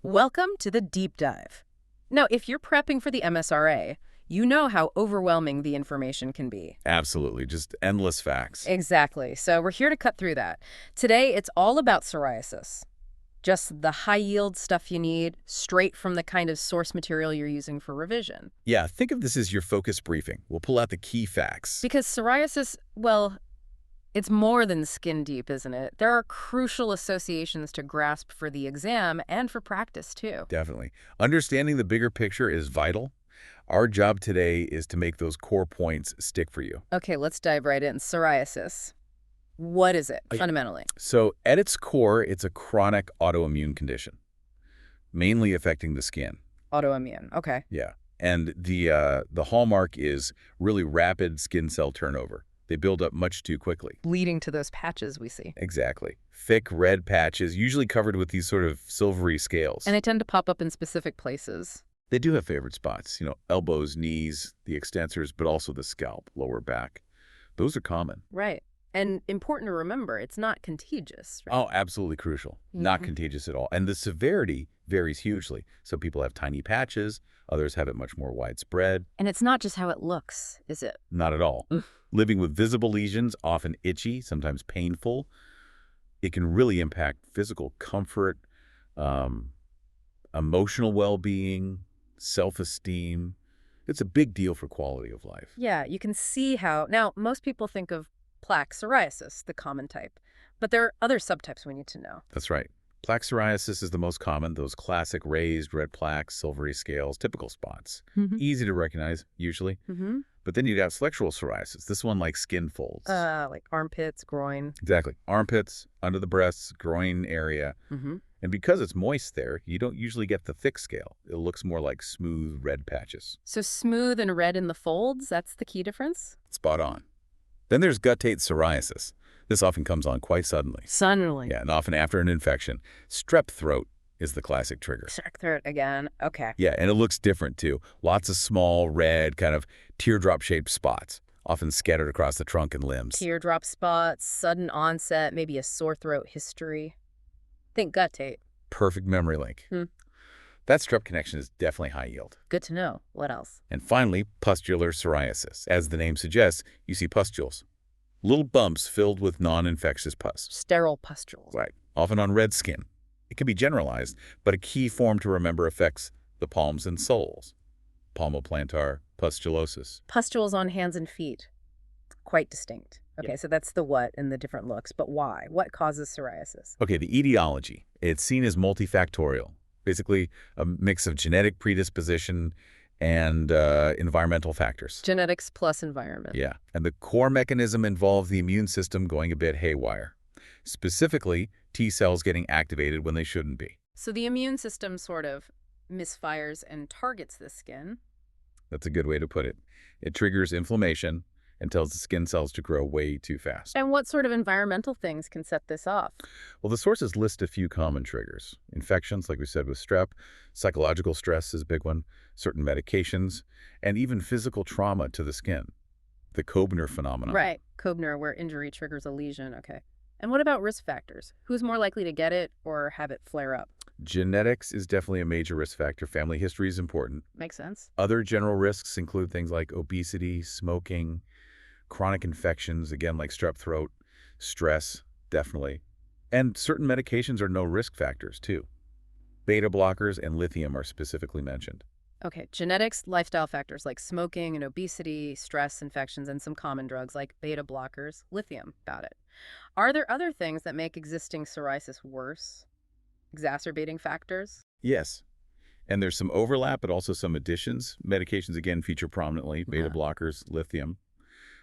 Welcome to the deep dive. Now, if you're prepping for the MSRA, you know how overwhelming the information can be. Absolutely. Just endless facts. Exactly. So we're here to cut through that. Today, it's all about psoriasis. Just the high-yield stuff you need, straight from the kind of source material you're using for revision. Yeah, think of this as your focus briefing. We'll pull out the key facts. Because psoriasis, well, it's more than skin deep, isn't it? There are crucial associations to grasp for the exam and for practice, too. Definitely. Understanding the bigger picture is vital. Our job today is to make those core points stick for you. Okay, let's dive right in. Psoriasis. What is it, fundamentally? So at its core, it's a chronic autoimmune condition, mainly affecting the skin. Autoimmune, okay. Yeah. And the hallmark is really rapid skin cell turnover. They build up much too quickly. Leading to those patches we see. Exactly. Thick red patches, usually covered with these sort of silvery scales. And they tend to pop up in specific places. They do have favorite spots, elbows, knees, the extensors, but also the scalp, lower back. Those are common. Right. And important to remember, it's not contagious, right? Oh, absolutely crucial. Not contagious at all. And the severity varies hugely. Some people have tiny patches, others have it much more widespread. And it's not just how it looks, is it? Not at all. Living with visible lesions, often itchy, sometimes painful, it can really impact physical comfort, emotional well-being, self-esteem. It's a big deal for quality of life. Yeah, you can see how. Now, most people think of plaque psoriasis, the common type, but there are other subtypes we need to know. That's right. Plaque psoriasis is the most common, those classic raised red plaques, silvery scales, typical spots. Easy to recognize, usually. But then you got flexural psoriasis, this one like skin folds. Like armpits, groin. Exactly. Armpits, under the breasts, groin area. And because it's moist there, you don't usually get the thick scale. It looks more like smooth red patches. So smooth and red in the folds, that's the key difference? Spot on. Then there's guttate psoriasis. This often comes on quite suddenly. Suddenly. Yeah, and often after an infection. Strep throat is the classic trigger. Strep throat again. Okay. Yeah, and it looks different too. Lots of small, red, kind of teardrop-shaped spots, often scattered across the trunk and limbs. Teardrop spots, sudden onset, maybe a sore throat history. Think guttate. Perfect memory link. That strep connection is definitely high yield. Good to know. What else? And finally, pustular psoriasis. As the name suggests, you see pustules. Little bumps filled with non-infectious pus. Sterile pustules. Right. Often on red skin. It can be generalized, but a key form to remember affects the palms and soles. Palmoplantar pustulosis. Pustules on hands and feet. Quite distinct. Okay, so that's the what and the different looks, but why? What causes psoriasis? Okay, the etiology. It's seen as multifactorial. Basically, a mix of genetic predisposition and environmental factors. Genetics plus environment. Yeah, and the core mechanism involves the immune system going a bit haywire. Specifically, T cells getting activated when they shouldn't be. So the immune system sort of misfires and targets the skin. That's a good way to put it. It triggers inflammation and tells the skin cells to grow way too fast. And what sort of environmental things can set this off? Well, the sources list a few common triggers. Infections, like we said with strep, psychological stress is a big one, certain medications, and even physical trauma to the skin. The Koebner phenomenon. Right, Koebner, where injury triggers a lesion, okay. And what about risk factors? Who's more likely to get it or have it flare up? Genetics is definitely a major risk factor. Family history is important. Makes sense. Other general risks include things like obesity, smoking, chronic infections, again, like strep throat, stress, definitely. And certain medications are no risk factors, too. Beta blockers and lithium are specifically mentioned. Okay, genetics, lifestyle factors like smoking and obesity, stress, infections, and some common drugs like beta blockers, lithium, got it. Are there other things that make existing psoriasis worse? Exacerbating factors? Yes. And there's some overlap, but also some additions. Medications, again, feature prominently, beta blockers, lithium.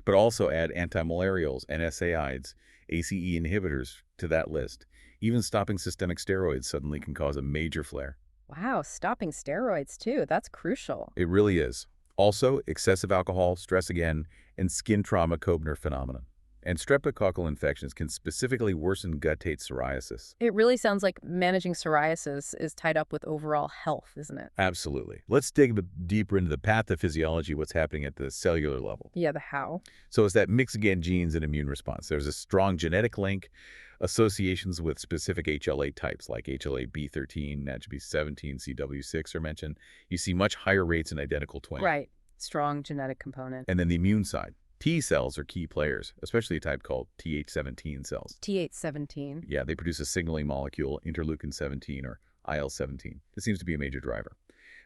But also add antimalarials, NSAIDs, ACE inhibitors to that list. Even stopping systemic steroids suddenly can cause a major flare. Wow, stopping steroids too. That's crucial. It really is. Also, excessive alcohol, stress again, and skin trauma Koebner phenomenon. And streptococcal infections can specifically worsen guttate psoriasis. It really sounds like managing psoriasis is tied up with overall health, isn't it? Absolutely. Let's dig a bit deeper into the pathophysiology, what's happening at the cellular level. Yeah, the how. So it's that mix again genes and immune response. There's a strong genetic link, Associations with specific HLA types like HLA-B13, NAGB17, CW6 are mentioned. You see much higher rates in identical twins. Right. Strong genetic component. And then the immune side. T cells are key players, especially a type called Th17 cells. Th17. Yeah, they produce a signaling molecule, interleukin-17 or IL-17. This seems to be a major driver.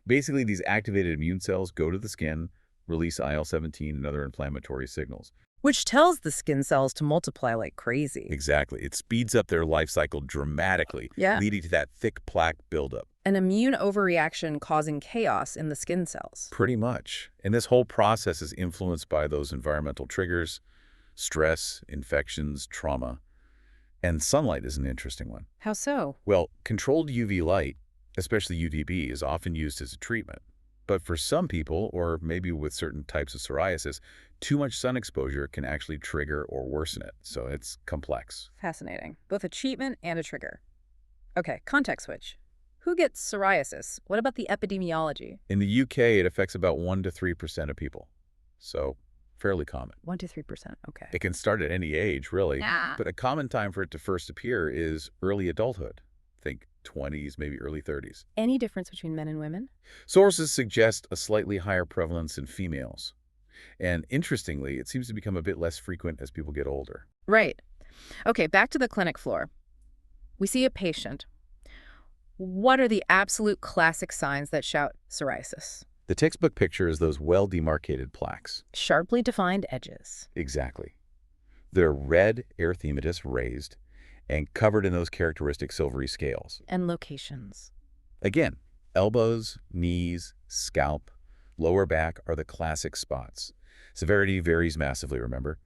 Basically, these activated immune cells go to the skin, release IL-17 and other inflammatory signals. Which tells the skin cells to multiply like crazy. Exactly. It speeds up their life cycle dramatically, Yeah. leading to that thick plaque buildup. An immune overreaction causing chaos in the skin cells. Pretty much. And this whole process is influenced by those environmental triggers, stress, infections, trauma. And sunlight is an interesting one. How so? Well, controlled UV light, especially UVB, is often used as a treatment. But for some people, or maybe with certain types of psoriasis, too much sun exposure can actually trigger or worsen it. So it's complex. Fascinating. Both a treatment and a trigger. Okay, context switch. Who gets psoriasis? What about the epidemiology? In the UK, it affects about 1 to 3% of people. So fairly common. 1 to 3%. Okay. It can start at any age, really. Yeah. But a common time for it to first appear is early adulthood. Think 20s, maybe early 30s. Any difference between men and women? Sources suggest a slightly higher prevalence in females. And interestingly, it seems to become a bit less frequent as people get older. Right. Okay, back to the clinic floor. We see a patient. What are the absolute classic signs that shout psoriasis? The textbook picture is those well-demarcated plaques. Sharply defined edges. Exactly. They're red, erythematous, raised, and covered in those characteristic silvery scales. And locations. Again, elbows, knees, scalp, lower back are the classic spots. Severity varies massively, remember?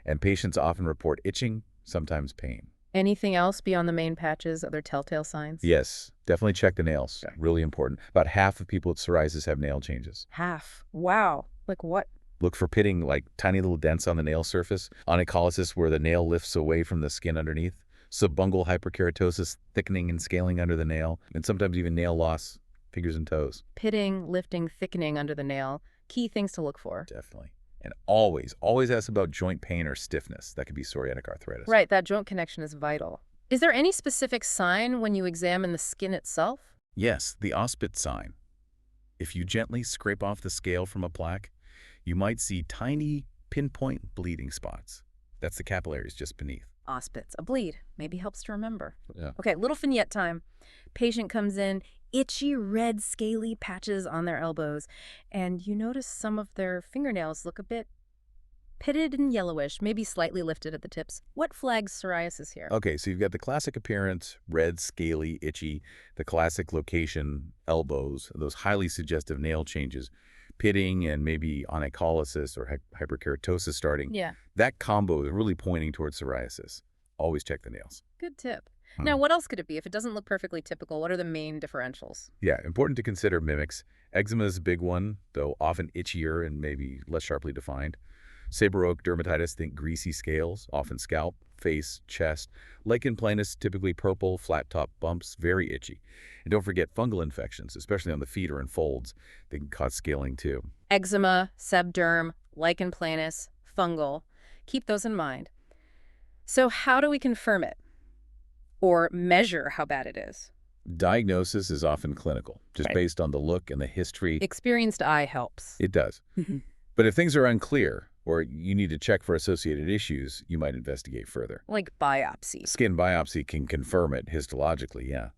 And patients often report itching, sometimes pain. Anything else beyond the main patches, other telltale signs? Yes, definitely check the nails. Really important. About half of people with psoriasis have nail changes. Half. Wow. Like what? Look for pitting, like tiny little dents on the nail surface, onycholysis where the nail lifts away from the skin underneath, subungual hyperkeratosis, thickening and scaling under the nail, and sometimes even nail loss, fingers and toes. Pitting, lifting, thickening under the nail. Key things to look for. Definitely. And always ask about joint pain or stiffness. That could be psoriatic arthritis. Right, that joint connection is vital. Is there any specific sign when you examine the skin itself? Yes, the Auspitz sign. If you gently scrape off the scale from a plaque, you might see tiny, pinpoint bleeding spots. That's the capillaries just beneath. Auspitz, a bleed. Maybe helps to remember. Yeah. Okay, little vignette time. Patient comes in, itchy, red, scaly patches on their elbows, and you notice some of their fingernails look a bit pitted and yellowish, maybe slightly lifted at the tips. What flags psoriasis here? Okay, so you've got the classic appearance, red, scaly, itchy, the classic location, elbows, those highly suggestive nail changes, pitting and maybe onycholysis or hyperkeratosis starting. Yeah. That combo is really pointing towards psoriasis. Always check the nails. Good tip. Now, what else could it be? If it doesn't look perfectly typical, what are the main differentials? Yeah, important to consider mimics. Eczema is a big one, though often itchier and maybe less sharply defined. Seborrheic dermatitis, think greasy scales, often scalp, face, chest. Lichen planus, typically purple, flat-top bumps, very itchy. And don't forget fungal infections, especially on the feet or in folds. They can cause scaling too. Eczema, sebderm, lichen planus, fungal. Keep those in mind. So how do we confirm it? Or measure how bad it is? Diagnosis is often clinical, just based on the look and the history. Experienced eye helps. It does. But if things are unclear, or you need to check for associated issues, you might investigate further. Like biopsy. Skin biopsy can confirm it histologically, yeah.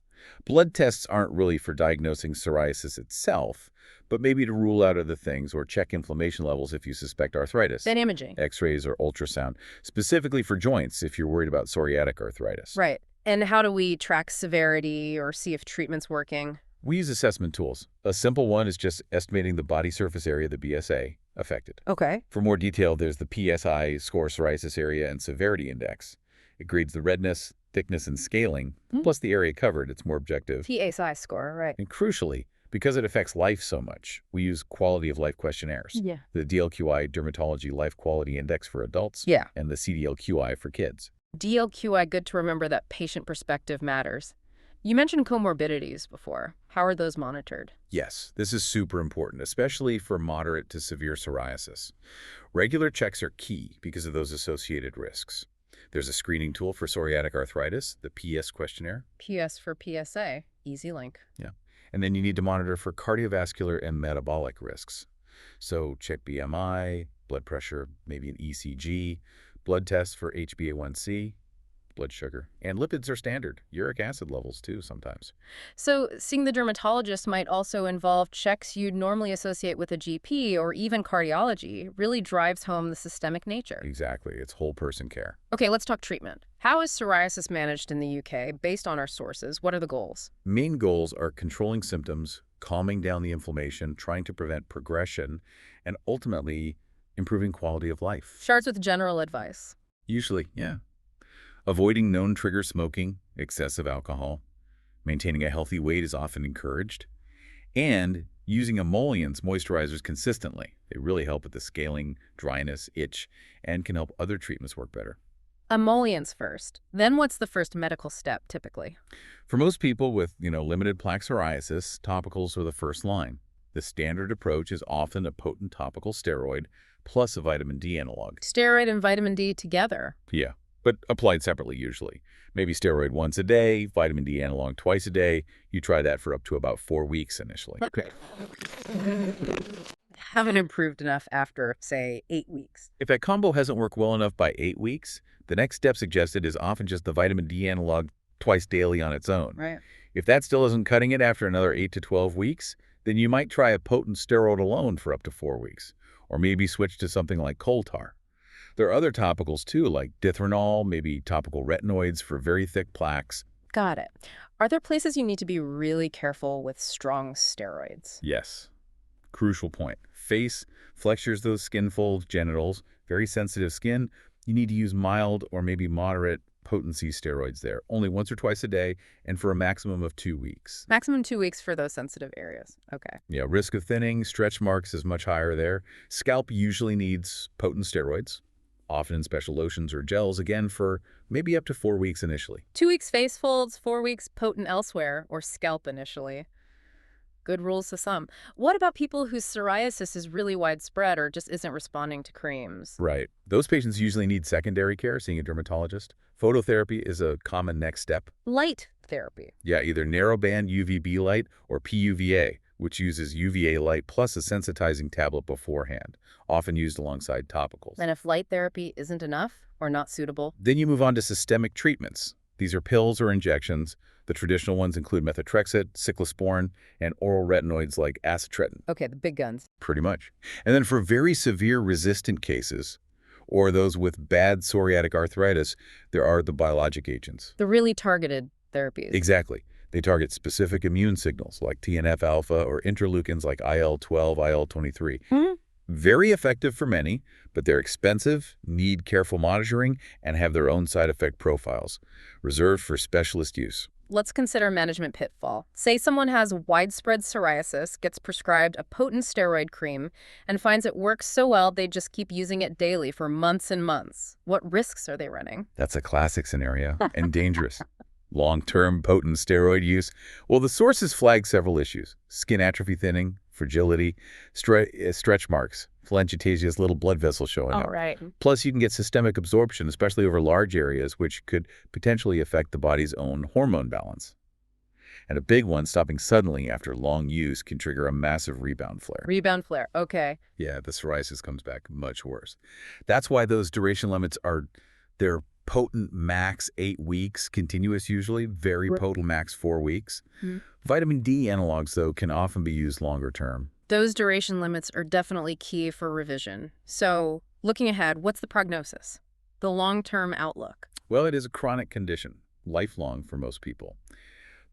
Blood tests aren't really for diagnosing psoriasis itself, but maybe to rule out other things or check inflammation levels if you suspect arthritis. Then imaging. X-rays or ultrasound, specifically for joints if you're worried about psoriatic arthritis. Right. And how do we track severity or see if treatment's working? We use assessment tools. A simple one is just estimating the body surface area, the BSA, affected. Okay. For more detail, there's the PSI, score psoriasis area and severity index. It grades the redness, thickness, and scaling, plus the area covered. It's more objective. PSI score, right. And crucially, because it affects life so much, we use quality of life questionnaires. Yeah. The DLQI Dermatology Life Quality Index for adults. Yeah. And the CDLQI for kids. DLQI, good to remember that patient perspective matters. You mentioned comorbidities before. How are those monitored? Yes, this is super important, especially for moderate to severe psoriasis. Regular checks are key because of those associated risks. There's a screening tool for psoriatic arthritis, the PS questionnaire. PS for PSA. Easy link. Yeah. And then you need to monitor for cardiovascular and metabolic risks. So check BMI, blood pressure, maybe an ECG, blood tests for HbA1c, blood sugar. And lipids are standard. Uric acid levels, too, sometimes. So seeing the dermatologist might also involve checks you'd normally associate with a GP or even cardiology. Really drives home the systemic nature. Exactly. It's whole person care. Okay, let's talk treatment. How is psoriasis managed in the UK based on our sources? What are the goals? Main goals are controlling symptoms, calming down the inflammation, trying to prevent progression, and ultimately improving quality of life. Starts with general advice. Usually, yeah. Avoiding known trigger smoking, excessive alcohol, maintaining a healthy weight is often encouraged, and using emollients, moisturizers consistently. They really help with the scaling, dryness, itch, and can help other treatments work better. Emollients first. Then what's the first medical step, typically? For most people with, limited plaque psoriasis, topicals are the first line. The standard approach is often a potent topical steroid plus a vitamin D analog. Steroid and vitamin D together. Yeah, but applied separately usually. Maybe steroid once a day, vitamin D analog twice a day. You try that for up to about 4 weeks initially. Okay. Haven't improved enough after, say, 8 weeks. If that combo hasn't worked well enough by 8 weeks, the next step suggested is often just the vitamin D analog twice daily on its own. Right. If that still isn't cutting it after another 8 to 12 weeks, then you might try a potent steroid alone for up to 4 weeks, or maybe switch to something like coal tar. There are other topicals too, like dithronol, maybe topical retinoids for very thick plaques. Got it. Are there places you need to be really careful with strong steroids? Yes. Crucial point. Face, flexures those skin folds, genitals, very sensitive skin. You need to use mild or maybe moderate potency steroids there, only once or twice a day and for a maximum of 2 weeks. Maximum 2 weeks for those sensitive areas. Okay. Yeah, risk of thinning, stretch marks is much higher there. Scalp usually needs potent steroids, often in special lotions or gels, again for maybe up to 4 weeks initially. 2 weeks face folds, 4 weeks potent elsewhere, or scalp initially. Good rules to some. What about people whose psoriasis is really widespread or just isn't responding to creams? Right. Those patients usually need secondary care, seeing a dermatologist. Phototherapy is a common next step. Light therapy. Yeah, either narrowband UVB light or PUVA, which uses UVA light plus a sensitizing tablet beforehand, often used alongside topicals. And if light therapy isn't enough or not suitable? Then you move on to systemic treatments. These are pills or injections. The traditional ones include methotrexate, cyclosporin, and oral retinoids like acitretin. Okay, the big guns. Pretty much. And then for very severe resistant cases, or those with bad psoriatic arthritis, there are the biologic agents. The really targeted therapies. Exactly. They target specific immune signals like TNF-α or interleukins like IL-12, IL-23. Mm-hmm. Very effective for many, but they're expensive, need careful monitoring, and have their own side effect profiles, reserved for specialist use. Let's consider management pitfall. Say someone has widespread psoriasis, gets prescribed a potent steroid cream, and finds it works so well they just keep using it daily for months and months. What risks are they running? That's a classic scenario and dangerous. Long-term potent steroid use. Well, the sources flag several issues: skin atrophy, thinning, fragility, stretch marks, telangiectasia's little blood vessel showing up. Right. Plus, you can get systemic absorption, especially over large areas, which could potentially affect the body's own hormone balance. And a big one, stopping suddenly after long use, can trigger a massive rebound flare. Rebound flare. Okay. Yeah, the psoriasis comes back much worse. That's why those duration limits they're potent max 8 weeks, continuous usually, very potent max 4 weeks. Mm-hmm. Vitamin D analogs, though, can often be used longer term. Those duration limits are definitely key for revision. So, looking ahead, what's the prognosis? The long-term outlook? Well, it is a chronic condition, lifelong for most people.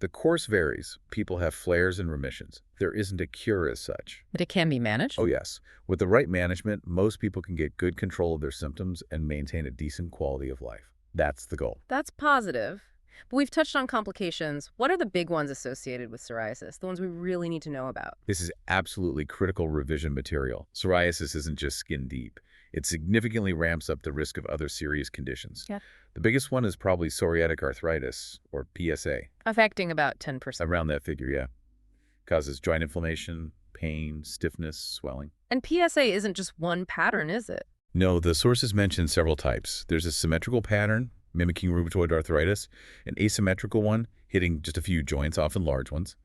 The course varies. People have flares and remissions. There isn't a cure as such. But it can be managed? Oh, yes. With the right management, most people can get good control of their symptoms and maintain a decent quality of life. That's the goal. That's positive. But we've touched on complications. What are the big ones associated with psoriasis, the ones we really need to know about? This is absolutely critical revision material. Psoriasis isn't just skin deep. It significantly ramps up the risk of other serious conditions. Yeah. The biggest one is probably psoriatic arthritis, or PSA. Affecting about 10%. Around that figure, yeah. Causes joint inflammation, pain, stiffness, swelling. And PSA isn't just one pattern, is it? No, the sources mention several types. There's a symmetrical pattern, mimicking rheumatoid arthritis, an asymmetrical one, hitting just a few joints, often large ones.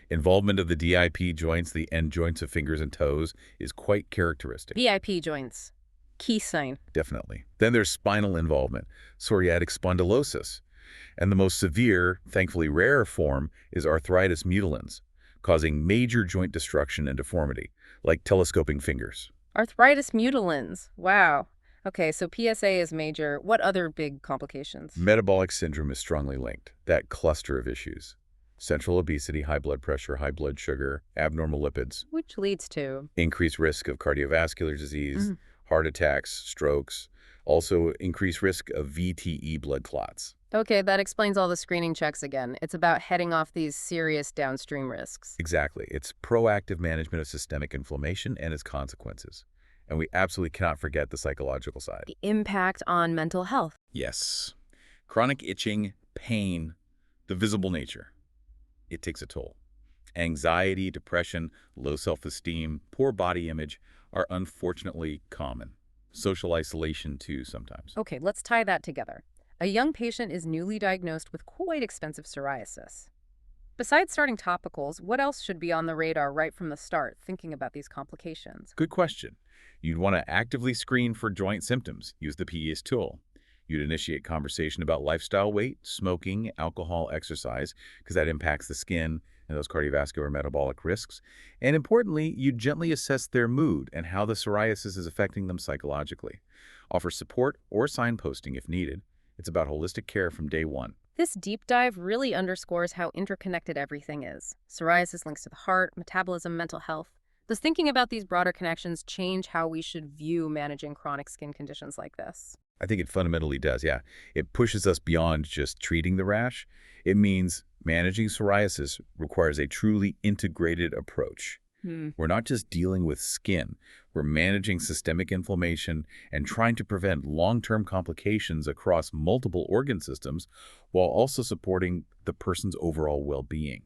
Involvement of the DIP joints, the end joints of fingers and toes, is quite characteristic. VIP joints. Key sign. Definitely. Then there's spinal involvement, psoriatic spondylosis. And the most severe, thankfully rare form is arthritis mutilans, causing major joint destruction and deformity, like telescoping fingers. Arthritis mutilans. Wow. Okay, so PSA is major. What other big complications? Metabolic syndrome is strongly linked, that cluster of issues. Central obesity, high blood pressure, high blood sugar, abnormal lipids, Which leads to? increased risk of cardiovascular disease, heart attacks, strokes, also increased risk of VTE blood clots. Okay, that explains all the screening checks again. It's about heading off these serious downstream risks. Exactly. It's proactive management of systemic inflammation and its consequences. And we absolutely cannot forget the psychological side. The impact on mental health. Yes. Chronic itching, pain, the visible nature. It takes a toll. Anxiety, depression, low self-esteem, poor body image are unfortunately common. Social isolation, too, sometimes. Okay, let's tie that together. A young patient is newly diagnosed with quite expensive psoriasis. Besides starting topicals, what else should be on the radar right from the start, thinking about these complications? Good question. You'd want to actively screen for joint symptoms. Use the PES tool. You'd initiate conversation about lifestyle, weight, smoking, alcohol, exercise, because that impacts the skin and those cardiovascular metabolic risks. And importantly, you gently assess their mood and how the psoriasis is affecting them psychologically. Offer support or signposting if needed. It's about holistic care from day one. This deep dive really underscores how interconnected everything is. Psoriasis links to the heart, metabolism, mental health. Does thinking about these broader connections change how we should view managing chronic skin conditions like this? I think it fundamentally does, yeah. It pushes us beyond just treating the rash. It means managing psoriasis requires a truly integrated approach. We're not just dealing with skin. We're managing systemic inflammation and trying to prevent long-term complications across multiple organ systems while also supporting the person's overall well-being.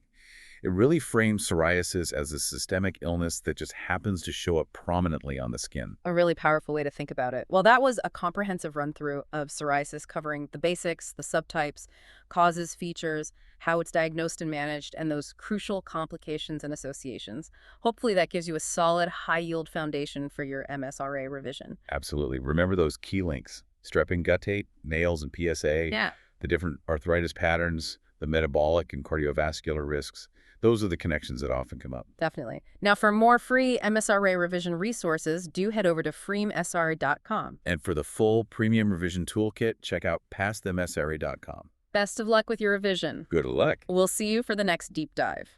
It really frames psoriasis as a systemic illness that just happens to show up prominently on the skin. A really powerful way to think about it. Well, that was a comprehensive run-through of psoriasis covering the basics, the subtypes, causes, features, how it's diagnosed and managed, and those crucial complications and associations. Hopefully that gives you a solid, high-yield foundation for your MSRA revision. Absolutely. Remember those key links: strep and guttate, nails and PSA, Yeah. the different arthritis patterns, the metabolic and cardiovascular risks. Those are the connections that often come up. Definitely. Now, for more free MSRA revision resources, do head over to freemsr.com. And for the full premium revision toolkit, check out pastthemsra.com. Best of luck with your revision. Good luck. We'll see you for the next deep dive.